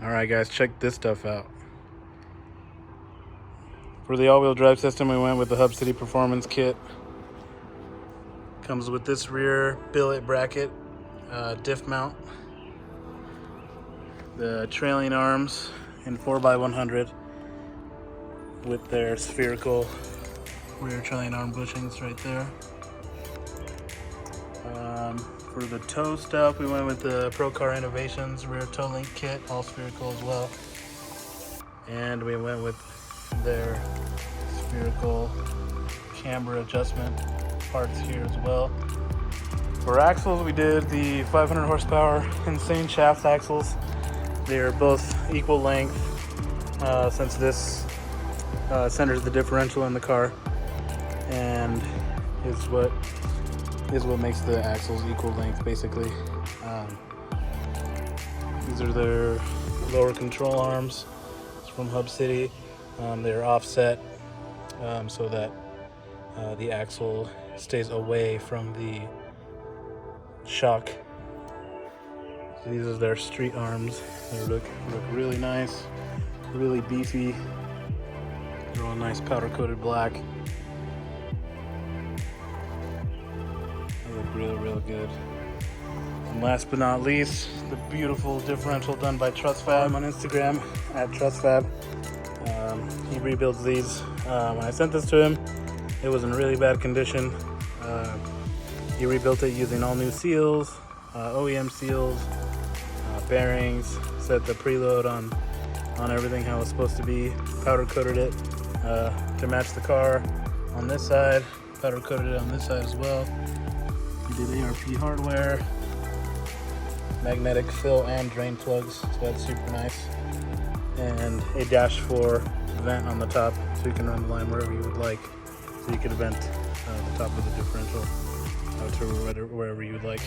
Alright guys, check this stuff out. For the all-wheel drive system, we went with the Hub City Performance Kit. Comes with this rear billet bracket, diff mount, the trailing arms in 4x100 with their spherical rear trailing arm bushings right there. For the toe stuff, we went with the Pro Car Innovations rear toe link kit, all spherical as well. And we went with their spherical camber adjustment parts here as well. For axles, we did the 500 horsepower Insane Shaft axles. They are both equal length since this centers the differential in the car and is what makes the axles equal length basically. These are their lower control arms. It's from Hub City. They're offset so that the axle stays away from the shock. So these are their street arms. They look really nice, really beefy. They're all nice powder coated black. They look real good. And last but not least, the beautiful differential done by TrustFab on Instagram at TrustFab. He rebuilds these. When I sent this to him, it was in really bad condition. He rebuilt it using all new seals, OEM seals, bearings, set the preload on everything how it's supposed to be, powder coated it to match the car on this side, powder coated it on this side as well. He did ARP hardware, magnetic fill and drain plugs, so that's super nice. And a -4 vent on the top so you can run the line wherever you would like. So you could vent the top of the differential to wherever you would like.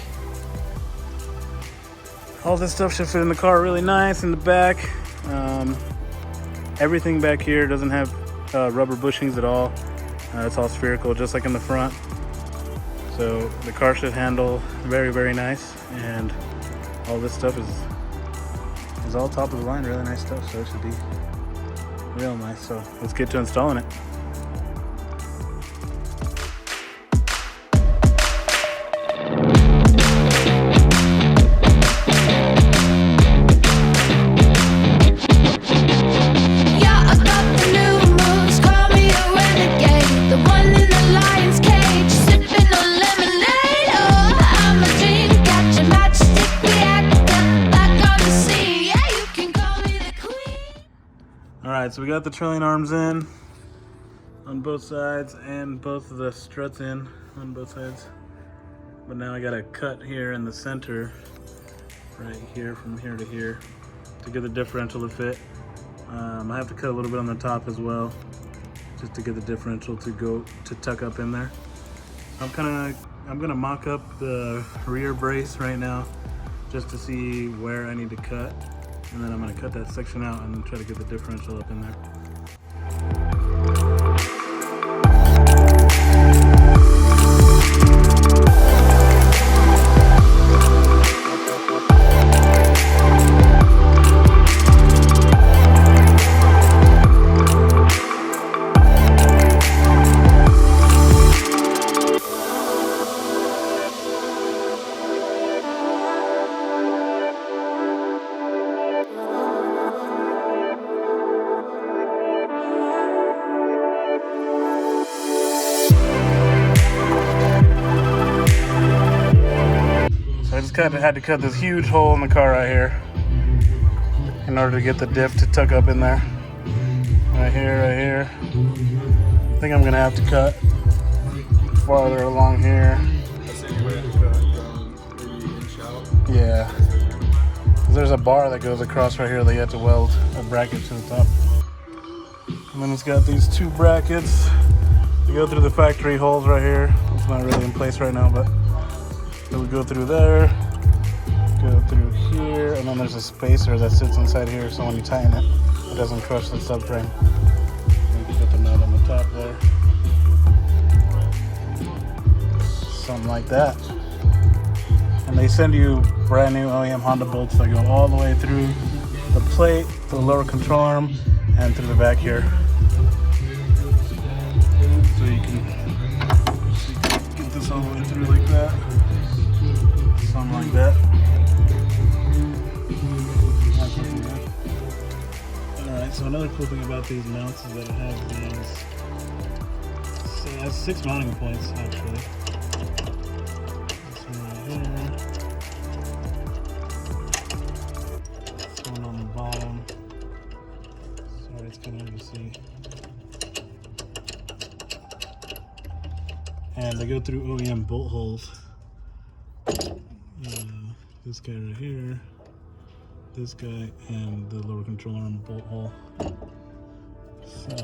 All this stuff should fit in the car really nice in the back. Everything back here doesn't have rubber bushings at all. It's all spherical just like in the front. So the car should handle very nice, and all this stuff is all top of the line, really nice stuff, so it should be real nice. So let's get to installing it. Alright, so we got the trailing arms in on both sides and both of the struts in on both sides. But now I got a cut here in the center, right here from here to here, to get the differential to fit. I have to cut a little bit on the top as well, just to get the differential to tuck up in there. I'm gonna mock up the rear brace right now, just to see where I need to cut. And then I'm going to cut that section out and try to get the differential up in there. I just had to cut this huge hole in the car right here in order to get the diff to tuck up in there. Right here. I think I'm gonna have to cut farther along here. Yeah. There's a bar that goes across right here that you have to weld a bracket to the top. And then it's got these two brackets. You go through the factory holes right here. It's not really in place right now, but it would go through there, go through here, and then there's a spacer that sits inside here, so when you tighten it, it doesn't crush the subframe. You can put the nut on the top there. Something like that. And they send you brand new OEM Honda bolts that go all the way through the plate, the lower control arm, and through the back here. So you can get this all the way through like that. Something like that. Alright, so another cool thing about these mounts is that it has these. It has 6 mounting points actually. This one right here. This one on the bottom. Sorry, it's kind of hard to see. And they go through OEM bolt holes. This guy right here, this guy, and the lower control arm bolt hole. So,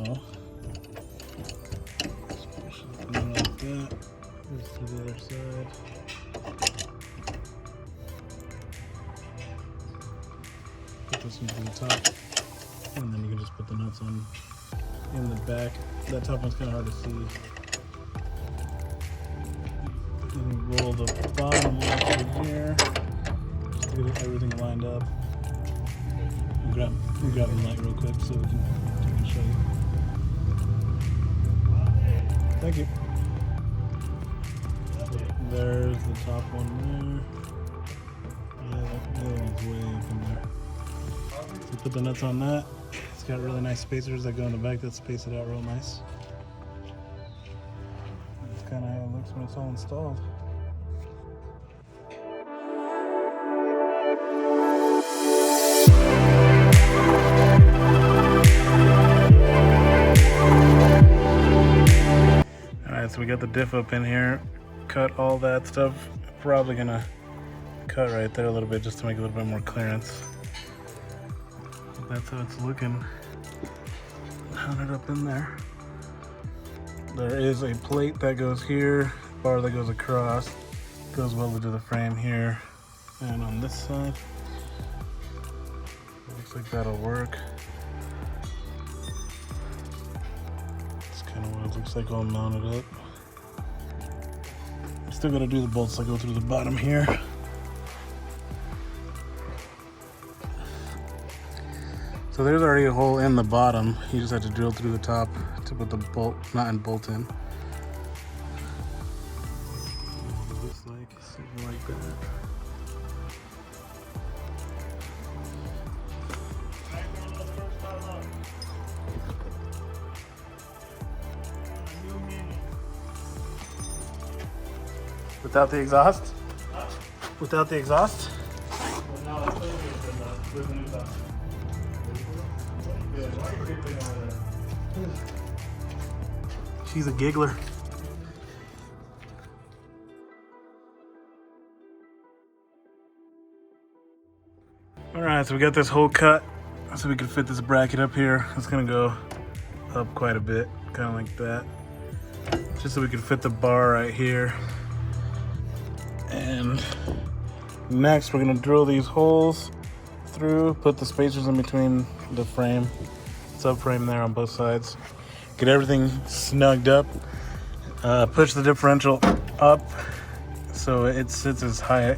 put it like that. This to the other side. Put this one to the top, and then you can just put the nuts on in the back. That top one's kind of hard to see. Then roll the bottom one through here, just to get everything lined up. Grab the light real quick so we can show you. Thank you. So there's the top one there. Yeah, the other one's way up in there. So put the nuts on that. It's got really nice spacers that go in the back that space it out real nice. That's kind of how it looks when it's all installed. Alright, so we got the diff up in here. Cut all that stuff. Probably gonna cut right there a little bit just to make a little bit more clearance. But that's how it's looking. Mounted up in there. There is a plate that goes here, bar that goes across, goes welded to the frame here, and on this side. Looks like that'll work. That's kind of what it looks like all mounted up. Still gotta do the bolts that go through the bottom here. So there's already a hole in the bottom. You just have to drill through the top to put the nut and bolt in. It looks like something like that. Without the exhaust? Without the exhaust? She's a giggler. Alright, so we got this hole cut so we can fit this bracket up here. It's gonna go up quite a bit, kind of like that. Just so we can fit the bar right here. And next we're gonna drill these holes through, put the spacers in between the frame, subframe there on both sides. Get everything snugged up, push the differential up so it sits as high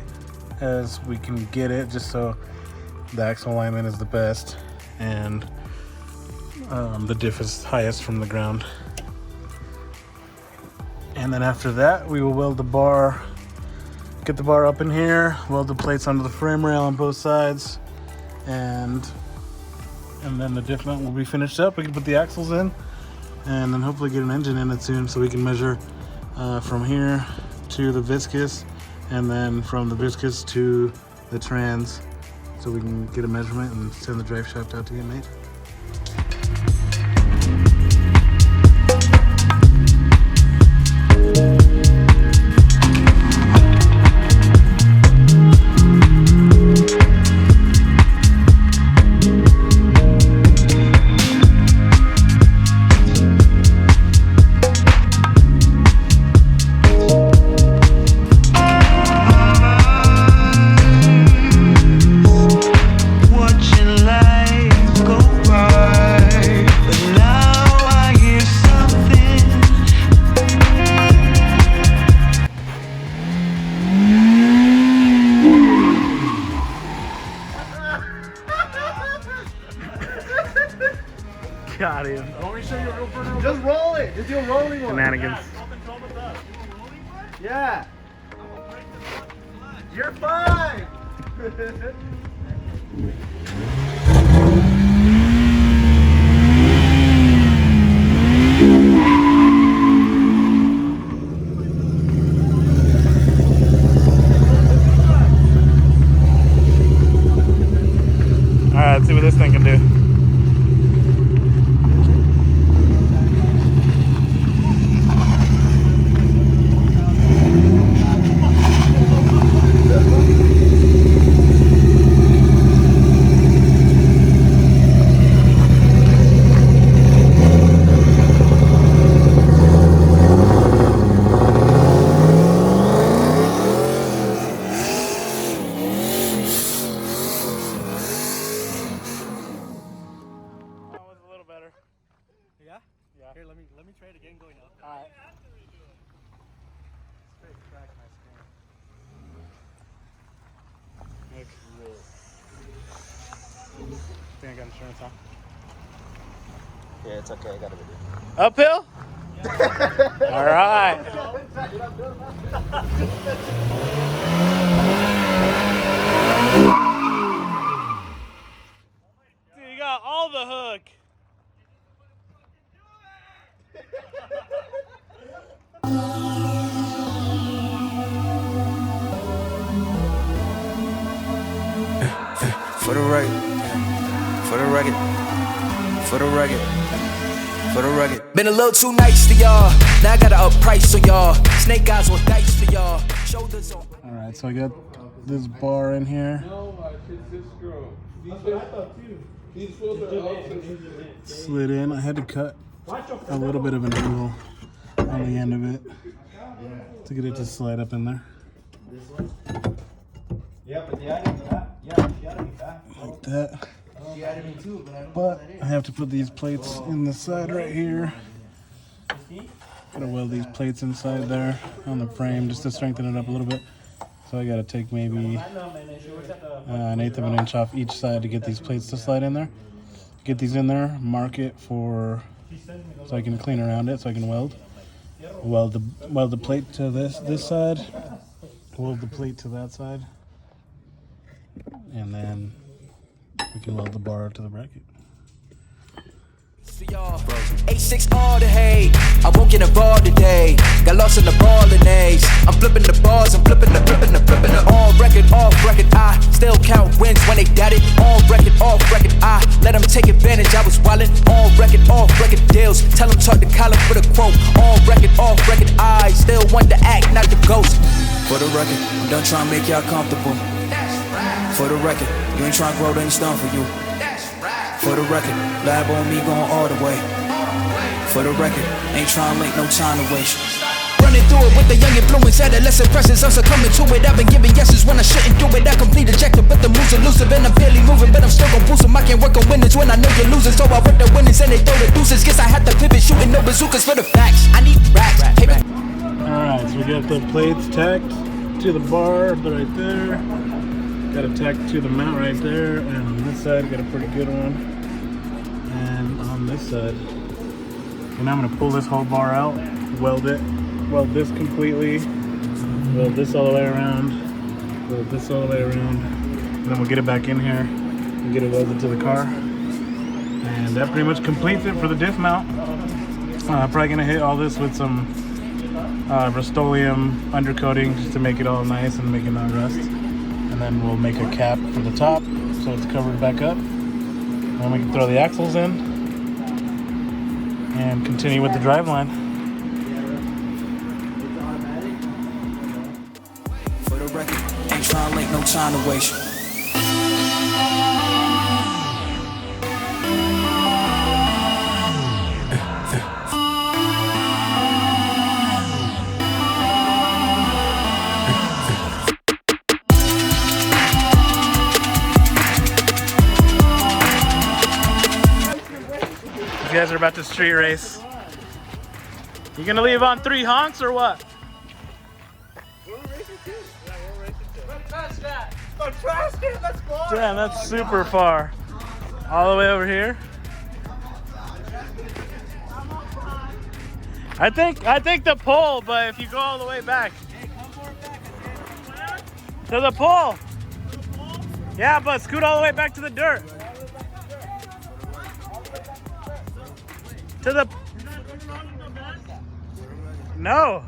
as we can get it, just so the axle alignment is the best and the diff is highest from the ground. And then after that we will weld the bar, get the bar up in here, weld the plates onto the frame rail on both sides, and then the diff mount will be finished up. We can put the axles in and then hopefully get an engine in it soon so we can measure from here to the viscous and then from the viscous to the trans so we can get a measurement and send the drive shaft out to get made. Watching life go by. Got him. Want me to show you a real burnout? Just roll it. Just do a rolling one. Shenanigans. Yeah. You're fine. Alright, let's see what this thing can do. Here, let me try it again going up. Alright. Straight crack my screen. Think I got insurance on. Yeah, it's okay. I got it with you. Uphill? Alright. Dude, you got all the hook. For the record, for the record, for the record, for the record. Been a little too nice to y'all. Now I gotta up price on y'all. Snake eyes on dice for y'all. Shoulders on. Alright, so I got this bar in here. Slid in. I had to cut a little bit of an angle on the end of it to get it to slide up in there. Yeah, but Like that. But I have to put these plates in the side right here. Gotta weld these plates inside there on the frame just to strengthen it up a little bit. So I gotta take maybe an eighth of an inch off each side to get these plates to slide in there. Get these in there, mark it for so I can clean around it so I can weld. Weld the plate to this side. Weld the plate to that side. And then we can weld the bar to the bracket. A6 all the hate. I won't get involved today. Got lost in the ball and A's. I'm flipping the bars, I'm flipping the on record, off record. I still count wins when they got it. On record, off record. I let them take advantage. I was wildin'. On record, off record deals. Tell them talk to Colin for the quote. On record, off record. I still want to act, not the ghost. For the record, I'm done trying to make y'all comfortable. For the record, you ain't trying to grow, then it's done for you. For the record, lab on me going all the way. For the record, ain't trying to make no time to waste. Running through it with the young influence, adolescent presence, I'm succumbing to it. I've been giving yeses when I shouldn't do it. I complete ejected, but the moves elusive, and I'm barely moving, but I'm still gon' boost them. I can't work on winners when I know you're losing, so I work the winners and they throw the deuces. Guess I had to pivot, shooting no bazookas for the facts. I need racks. Alright, so we got the plates tacked to the bar right there. Got it tacked to the mount right there, and on this side got a pretty good one. And on this side, and I'm gonna pull this whole bar out, weld it, weld this completely, weld this all the way around, weld this all the way around, and then we'll get it back in here and get it welded to the car. And that pretty much completes it for the diff mount. Probably gonna hit all this with some Rust-Oleum undercoating just to make it all nice and make it not rust. And then we'll make a cap for the top so it's covered back up. And we can throw the axles in and continue with the driveline. For the record, ain't trying to make no time to waste. You guys are about to street race. You gonna leave on 3 honks or what? We're racing too. Yeah, we're racing too. Let's that. Let's trash it. Let's go. Damn, that's super far. All the way over here. I think the pole, but if you go all the way back. Hey, come more back. To the pole. Yeah, but scoot all the way back to the dirt. To the... No.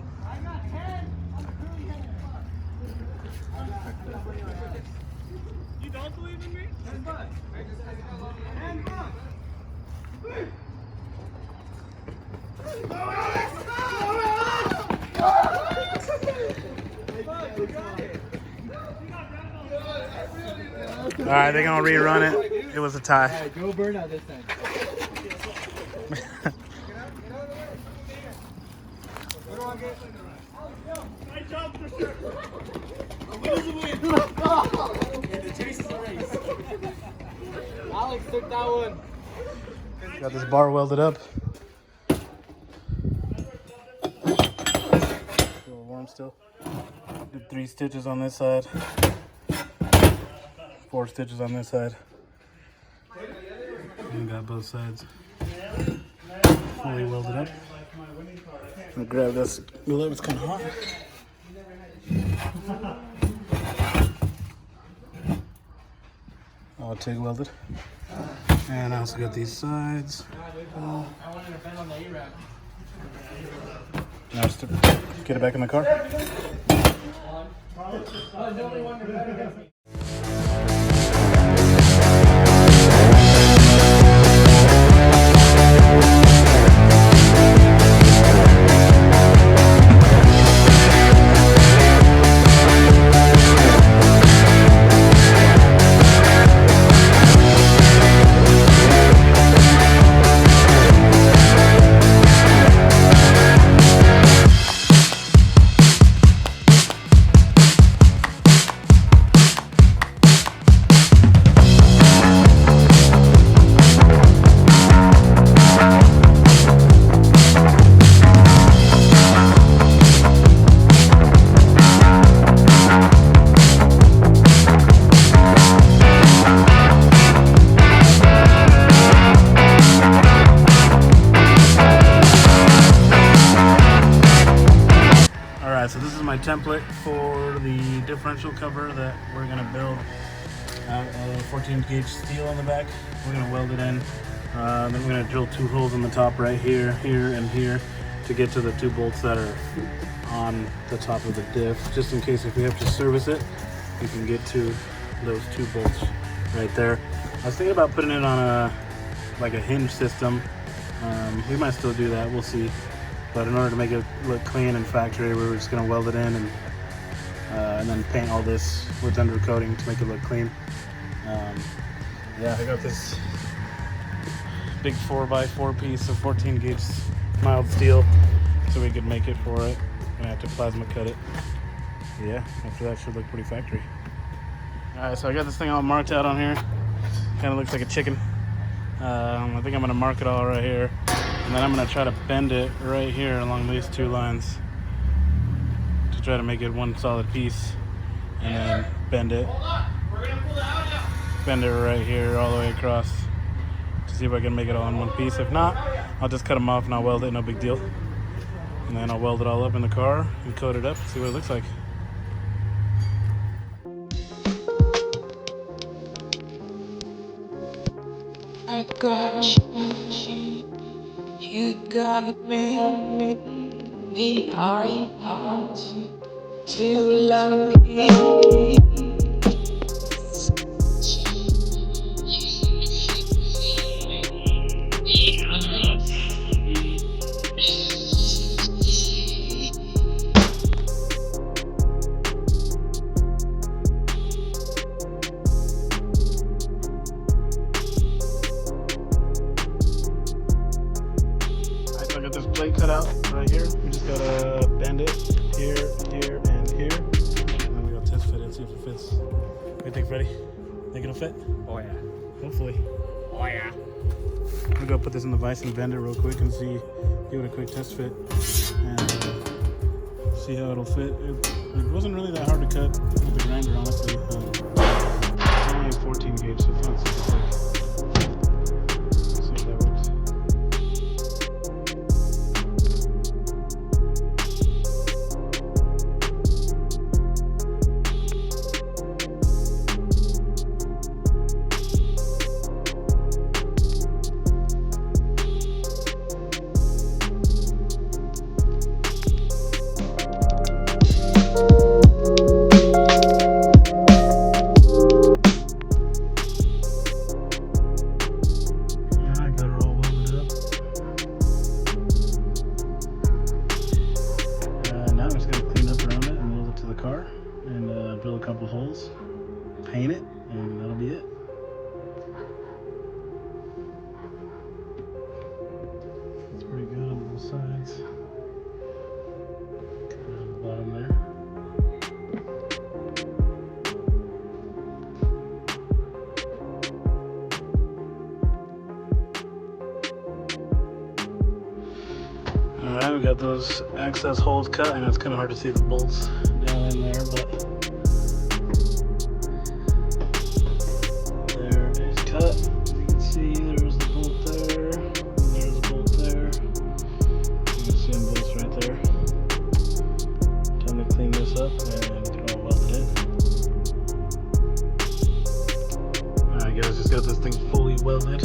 You don't believe in me? All right, they're gonna rerun it. It was a tie. Alright, go burnout this time. Nice job for sure. The chase is a race. Alex took that one. Got this bar welded up. A little warm still. Did 3 stitches on this side. 4 stitches on this side. And got both sides fully welded up. I'm gonna grab this glove, it's kind of hot. All TIG welded. And I also got these sides. I wanted to bend on the A-rack. Now just to get it back in the car. Nobody wanted to bet against me. So this is my template for the differential cover that we're gonna build out of 14 gauge steel on the back. We're gonna weld it in. Then we're gonna drill 2 holes in the top right here, here, and here to get to the 2 bolts that are on the top of the diff. Just in case if we have to service it, we can get to those 2 bolts right there. I was thinking about putting it on like a hinge system. We might still do that, we'll see. But in order to make it look clean in factory, we were just going to weld it in and then paint all this with undercoating to make it look clean. Yeah, I got this big 4x4 piece of 14 gauge mild steel so we could make it for it. I'm going to have to plasma cut it. Yeah, after that should look pretty factory. Alright, so I got this thing all marked out on here. Kind of looks like a chicken. I think I'm going to mark it all right here. And then I'm going to try to bend it right here along these 2 lines to try to make it one solid piece. And then bend it. Bend it right here all the way across to see if I can make it all in one piece. If not, I'll just cut them off and I'll weld it, no big deal. And then I'll weld it all up in the car and coat it up and see what it looks like. I got you. You got me. We are to love me. Plate cut out right here. We just gotta bend it here, here, and here. And then we gotta test fit it, see if it fits. What do you think, Freddie? Think it'll fit? Oh yeah. Hopefully. Oh yeah. I'm gonna go put this in the vise and bend it real quick and see, give it a quick test fit, and see how it'll fit. It wasn't really that hard to cut with the grinder, honestly. It's only 14 gauge, so it's not super thick. Let's see if that works. we got those access holes cut. I know it's kind of hard to see the bolts down in there, but there it is cut. You can see there's the bolt there, and there's a bolt there. You can see them bolts right there. Time to clean this up and get it all welded in. Alright guys, just got this thing fully welded.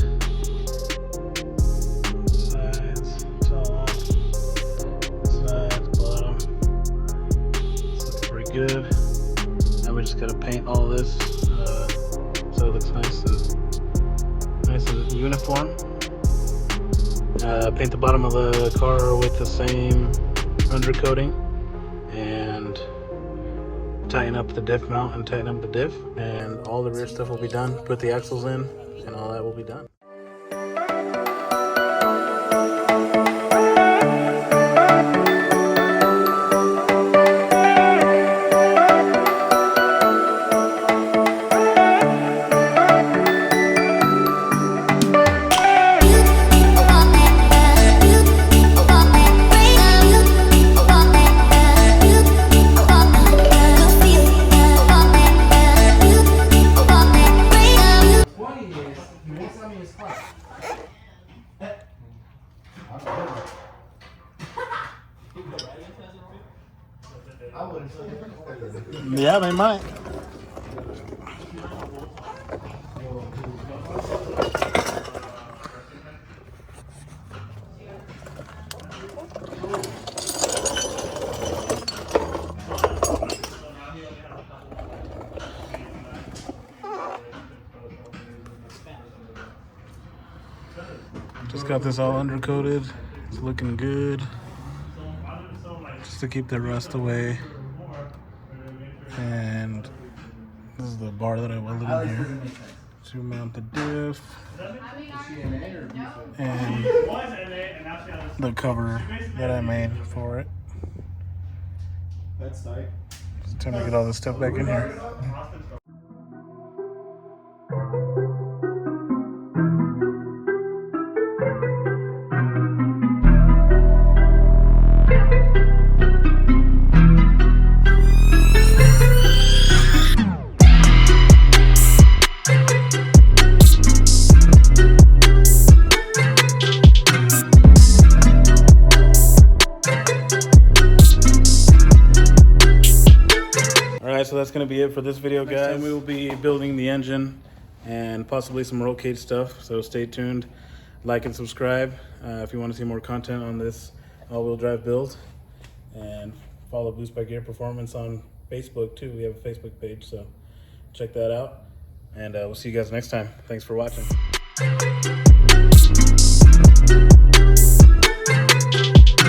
Sides, top, sides, bottom. It's looking pretty good. Now we just gotta paint all this so it looks nice and uniform. Paint the bottom of the car with the same undercoating and tighten up the diff mount and tighten up the diff, and all the rear stuff will be done. Put the axles in and all that will be done. Yeah, they might. Just got this all undercoated. It's looking good. Just to keep the rust away. And this is the bar that I welded in here to mount the diff, and the cover that I made for it. That's tight. It's time to get all this stuff back in here. So that's going to be it for this video, guys. Next time we will be building the engine and possibly some roll cage stuff, so stay tuned. Like and subscribe if you want to see more content on this all-wheel drive build, and follow Boost by Gear Performance on Facebook too. We have a Facebook page, so check that out, and we'll see you guys next time. Thanks for watching.